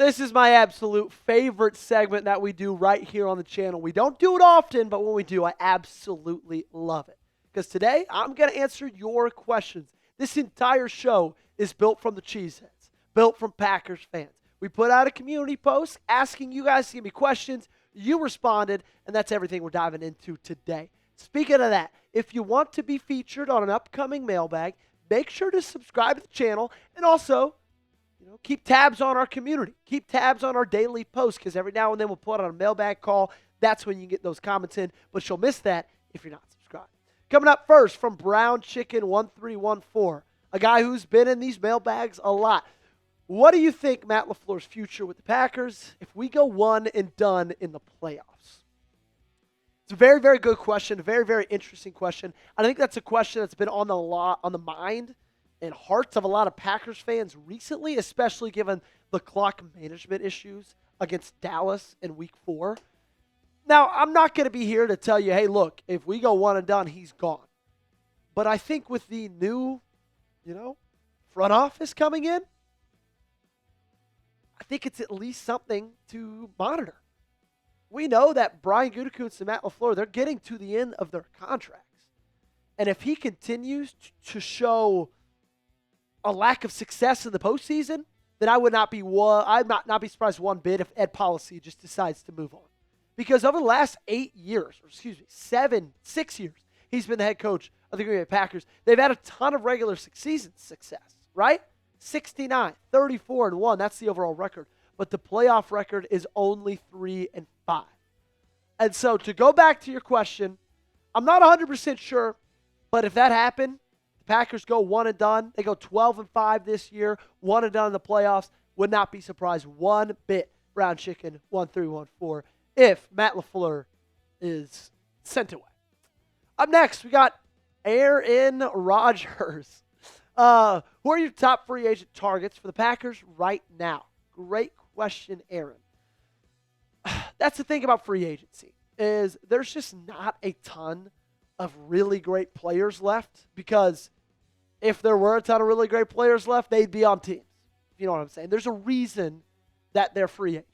This is my absolute favorite segment that we do right here on the channel. We don't do it often, but when we do, I absolutely love it. Because today, I'm going to answer your questions. This entire show is built from the Cheeseheads, built from Packers fans. We put out a community post asking you guys to give me questions. You responded, and that's everything we're diving into today. Speaking of that, if you want to be featured on an upcoming mailbag, make sure to subscribe to the channel and also keep tabs on our community. Keep tabs on our daily posts because every now and then we'll put on a mailbag call. That's when you get those comments in, but you'll miss that if you're not subscribed. Coming up first from Brown Chicken 1314, a guy who's been in these mailbags a lot. What do you think Matt Lafleur's future with the Packers if we go one and done in the playoffs? It's a very, very good question, a very, very interesting question. I think that's a question that's been on the mind and hearts of a lot of Packers fans recently, especially given the clock management issues against Dallas in Week 4. Now, I'm not going to be here to tell you, hey, look, if we go one and done, he's gone. But I think with the new, front office coming in, I think it's at least something to monitor. We know that Brian Gutekunst and Matt Lafleur, they're getting to the end of their contracts. And if he continues to show a lack of success in the postseason, then I'd not be surprised one bit if Ed Policy just decides to move on. Because over the last 6 years, he's been the head coach of the Green Bay Packers. They've had a ton of regular season success, right? 69, 34-1. That's the overall record. But the playoff record is only 3-5. And so to go back to your question, I'm not 100% sure, but if that happened, the Packers go one and done. They go 12-5 this year, one and done in the playoffs. Would not be surprised one bit. Brown Chicken 1314 if Matt Lafleur is sent away. Up next, we got Aaron Rodgers. Who are your top free agent targets for the Packers right now? Great question, Aaron. That's the thing about free agency is there's just not a ton of really great players left because if there were a ton of really great players left, they'd be on teams. You know what I'm saying? There's a reason that they're free agents.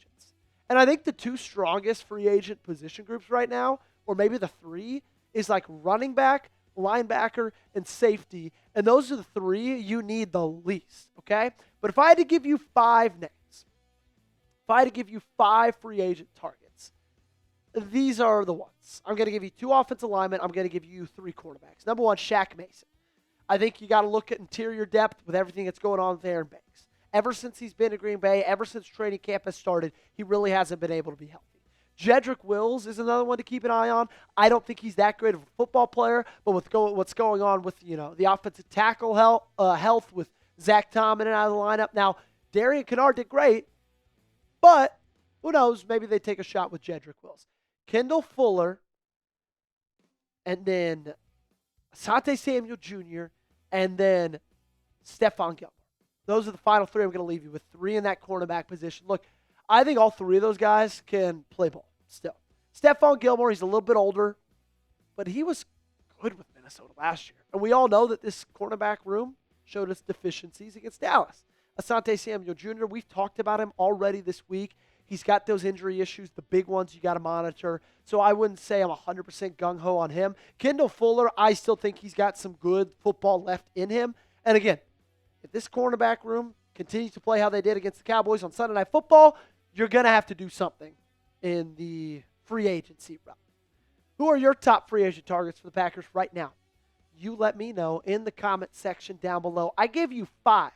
And I think the two strongest free agent position groups right now, or maybe the three, is like running back, linebacker, and safety. And those are the three you need the least, okay? But if I had to give you 5 names, if I had to give you 5 free agent targets, these are the ones. I'm going to give you 2 offensive linemen. I'm going to give you 3 quarterbacks. Number 1, Shaq Mason. I think you got to look at interior depth with everything that's going on with Aaron Banks. Ever since he's been to Green Bay, ever since training camp has started, he really hasn't been able to be healthy. Jedrick Wills is another one to keep an eye on. I don't think he's that great of a football player, but with what's going on with the offensive tackle health with Zach Tom in and out of the lineup. Now, Darian Kennard did great, but who knows? Maybe they take a shot with Jedrick Wills. Kendall Fuller, and then Asante Samuel Jr., and then Stephon Gilmore. Those are the final 3 I'm going to leave you with, 3 in that cornerback position. Look, I think all 3 of those guys can play ball still. Stephon Gilmore, he's a little bit older, but he was good with Minnesota last year. And we all know that this cornerback room showed its deficiencies against Dallas. Asante Samuel Jr., we've talked about him already this week. He's got those injury issues, the big ones you got to monitor. So I wouldn't say I'm 100% gung-ho on him. Kendall Fuller, I still think he's got some good football left in him. And again, if this cornerback room continues to play how they did against the Cowboys on Sunday Night Football, you're going to have to do something in the free agency route. Who are your top free agent targets for the Packers right now? You let me know in the comment section down below. I gave you 5,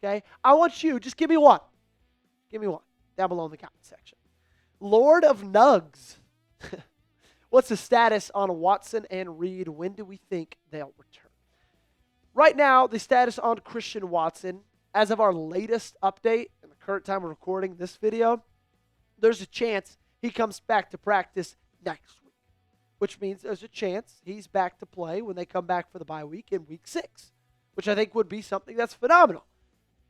okay? I want you, just give me 1. Give me 1 down below in the comment section. Lord of Nugs. What's the status on Watson and Reed? When do we think they'll return? Right now, the status on Christian Watson, as of our latest update, in the current time of recording this video, there's a chance he comes back to practice next week, which means there's a chance he's back to play when they come back for the bye week in week 6, which I think would be something that's phenomenal.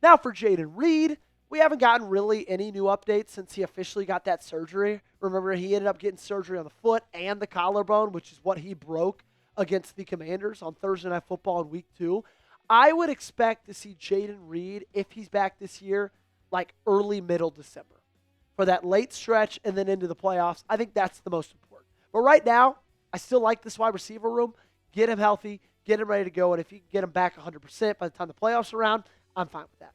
Now for Jaden Reed, we haven't gotten really any new updates since he officially got that surgery. Remember, he ended up getting surgery on the foot and the collarbone, which is what he broke against the Commanders on Thursday Night Football in Week 2. I would expect to see Jaden Reed, if he's back this year, like early, middle December for that late stretch and then into the playoffs. I think that's the most important. But right now, I still like this wide receiver room. Get him healthy, get him ready to go, and if you can get him back 100% by the time the playoffs are around, I'm fine with that.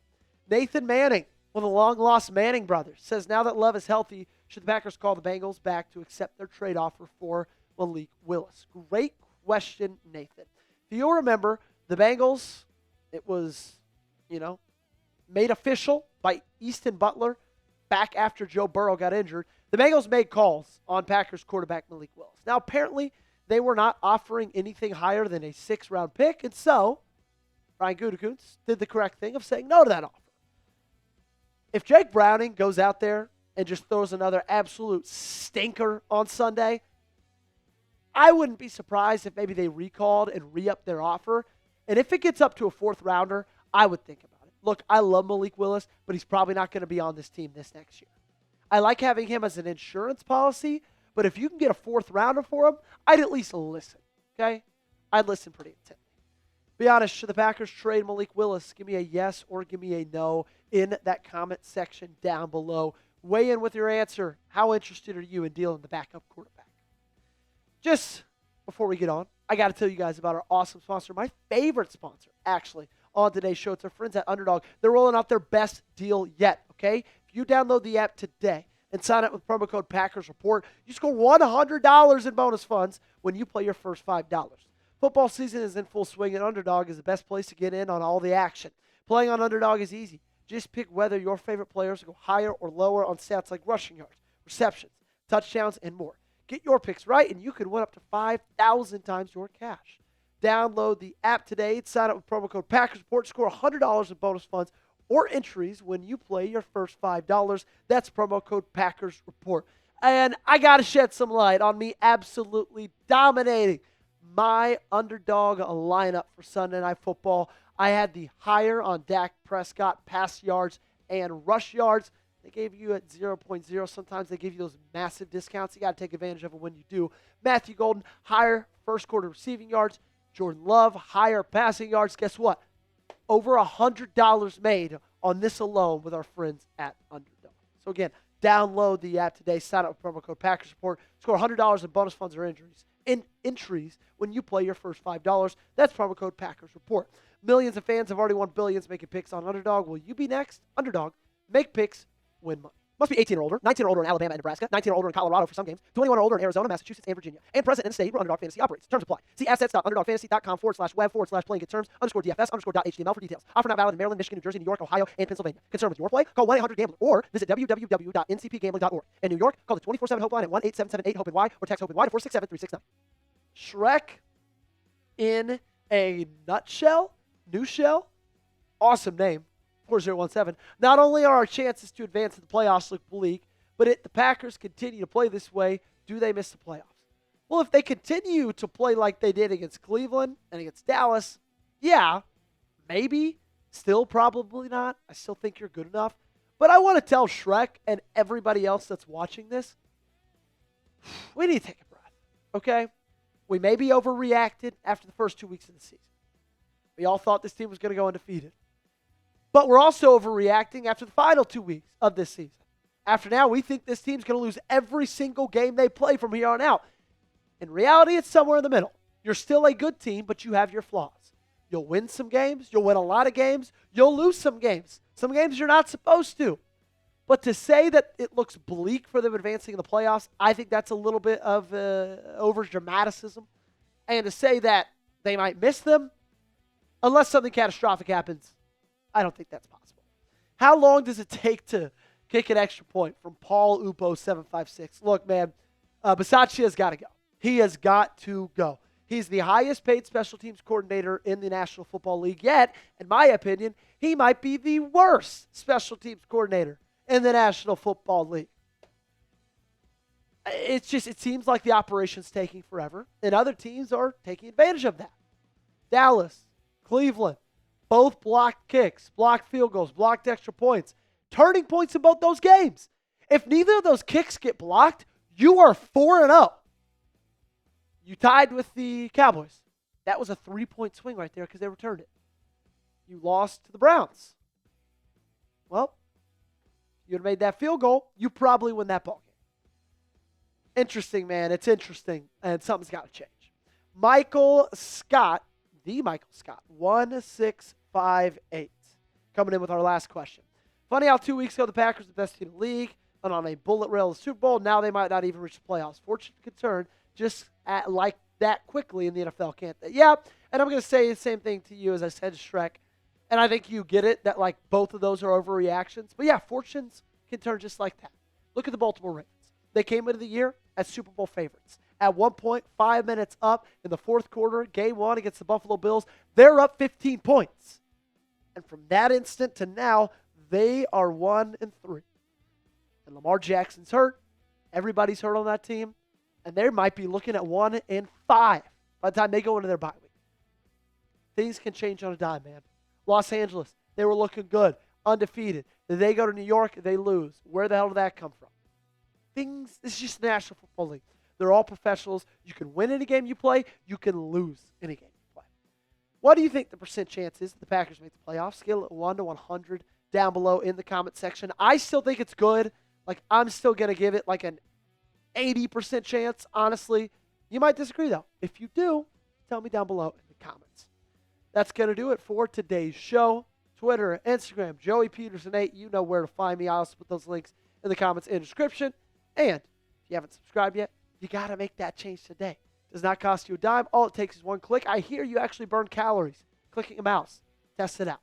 Nathan Manning, one of the long-lost Manning brothers, says now that Love is healthy, should the Packers call the Bengals back to accept their trade offer for Malik Willis? Great question, Nathan. If you'll remember, the Bengals, it was, made official by Easton Butler back after Joe Burrow got injured. The Bengals made calls on Packers quarterback Malik Willis. Now, apparently, they were not offering anything higher than a 6th-round pick, and so Ryan Gutekunst did the correct thing of saying no to that offer. If Jake Browning goes out there and just throws another absolute stinker on Sunday, I wouldn't be surprised if maybe they recalled and re-upped their offer. And if it gets up to a 4th-rounder, I would think about it. Look, I love Malik Willis, but he's probably not going to be on this team this next year. I like having him as an insurance policy, but if you can get a 4th-rounder for him, I'd at least listen, okay? I'd listen pretty intently. Be honest, should the Packers trade Malik Willis? Give me a yes or give me a no in that comment section down below. Weigh in with your answer. How interested are you in dealing the backup quarterback? Just before we get on, I got to tell you guys about our awesome sponsor, my favorite sponsor, actually, on today's show. It's our friends at Underdog. They're rolling out their best deal yet, okay? If you download the app today and sign up with promo code Packers Report, you score $100 in bonus funds when you play your first $5. Football season is in full swing, and Underdog is the best place to get in on all the action. Playing on Underdog is easy. Just pick whether your favorite players go higher or lower on stats like rushing yards, receptions, touchdowns, and more. Get your picks right, and you can win up to 5,000 times your cash. Download the app today and sign up with promo code Packers Report. Score $100 in bonus funds or entries when you play your first $5. That's promo code Packers Report. And I got to shed some light on me absolutely dominating my Underdog lineup for Sunday Night Football. I had the higher on Dak Prescott pass yards and rush yards. They gave you at 0.0. Sometimes they give you those massive discounts. You got to take advantage of it when you do. Matthew Golden, higher first quarter receiving yards. Jordan Love, higher passing yards. Guess what? Over $100 made on this alone with our friends at Underdog. So again, download the app today. Sign up with promo code Packers Report. Score $100 in bonus funds or entries when you play your first $5. That's promo code Packers Report. Millions of fans have already won billions making picks on Underdog. Will you be next? Underdog. Make picks. Win money. Must be 18 or older, 19 or older in Alabama and Nebraska, 19 or older in Colorado for some games, 21 or older in Arizona, Massachusetts, and Virginia, and present in a state where Underdog Fantasy operates. Terms apply. See assets.underdogfantasy.com/web/playing terms _DFS_.html for details. Offer not valid in Maryland, Michigan, New Jersey, New York, Ohio, and Pennsylvania. Concerned with your play? Call 1-800-GAMBLER or visit www.ncpgambling.org. In New York, call the 24/7 Hope line at 1-877-8-HOPE-NY or text HOPE-NY to 467-369. Shrek in a nutshell? New shell? Awesome name. 4017. Not only are our chances to advance to the playoffs look bleak, but if the Packers continue to play this way, do they miss the playoffs? Well, if they continue to play like they did against Cleveland and against Dallas, yeah, maybe. Still probably not. I still think you're good enough. But I want to tell Shrek and everybody else that's watching this, we need to take a breath, okay? We may be overreacted after the first 2 weeks of the season. We all thought this team was going to go undefeated. But we're also overreacting after the final 2 weeks of this season. After now, we think this team's going to lose every single game they play from here on out. In reality, it's somewhere in the middle. You're still a good team, but you have your flaws. You'll win some games. You'll win a lot of games. You'll lose some games. Some games you're not supposed to. But to say that it looks bleak for them advancing in the playoffs, I think that's a little bit of over-dramaticism. And to say that they might miss them, unless something catastrophic happens, I don't think that's possible. How long does it take to kick an extra point from Paul Upo 756? Look, man, Bisaccia has got to go. He has got to go. He's the highest paid special teams coordinator in the National Football League yet. In my opinion, he might be the worst special teams coordinator in the National Football League. It seems like the operation's taking forever, and other teams are taking advantage of that. Dallas, Cleveland, both blocked kicks, blocked field goals, blocked extra points. Turning points in both those games. If neither of those kicks get blocked, you are 4-0. You tied with the Cowboys. That was a 3-point swing right there because they returned it. You lost to the Browns. Well, You would have made that field goal, you probably win that ball game. Interesting, man. It's interesting, and something's got to change. Michael Scott, the Michael Scott, 1658, coming in with our last question. Funny how 2 weeks ago the Packers were the best team in the league and on a bullet rail of the Super Bowl. Now they might not even reach the playoffs. Fortune could turn just like that quickly in the NFL, can't they? Yeah, and I'm going to say the same thing to you as I said to Shrek, and I think you get it, that like both of those are overreactions. But yeah, fortunes can turn just like that. Look at the Baltimore Ravens. They came into the year as Super Bowl favorites. At one point, 5 minutes up in the fourth quarter, game one against the Buffalo Bills, they're up 15 points. And from that instant to now, they are 1-3. And Lamar Jackson's hurt. Everybody's hurt on that team. And they might be looking at 1-5 by the time they go into their bye week. Things can change on a dime, man. Los Angeles, they were looking good, undefeated. They go to New York, they lose. Where the hell did that come from? This is just the National Football League. They're all professionals. You can win any game you play. You can lose any game you play. What do you think the percent chance is that the Packers make the playoffs? Scale it 1 to 100 down below in the comment section. I still think it's good. Like, I'm still going to give it like an 80% chance, honestly. You might disagree, though. If you do, tell me down below in the comments. That's going to do it for today's show. Twitter, Instagram, Joey Petersen 8. You know where to find me. I'll also put those links in the comments and description. And if you haven't subscribed yet, you got to make that change today. Does not cost you a dime. All it takes is one click. I hear you actually burn calories clicking a mouse. Test it out.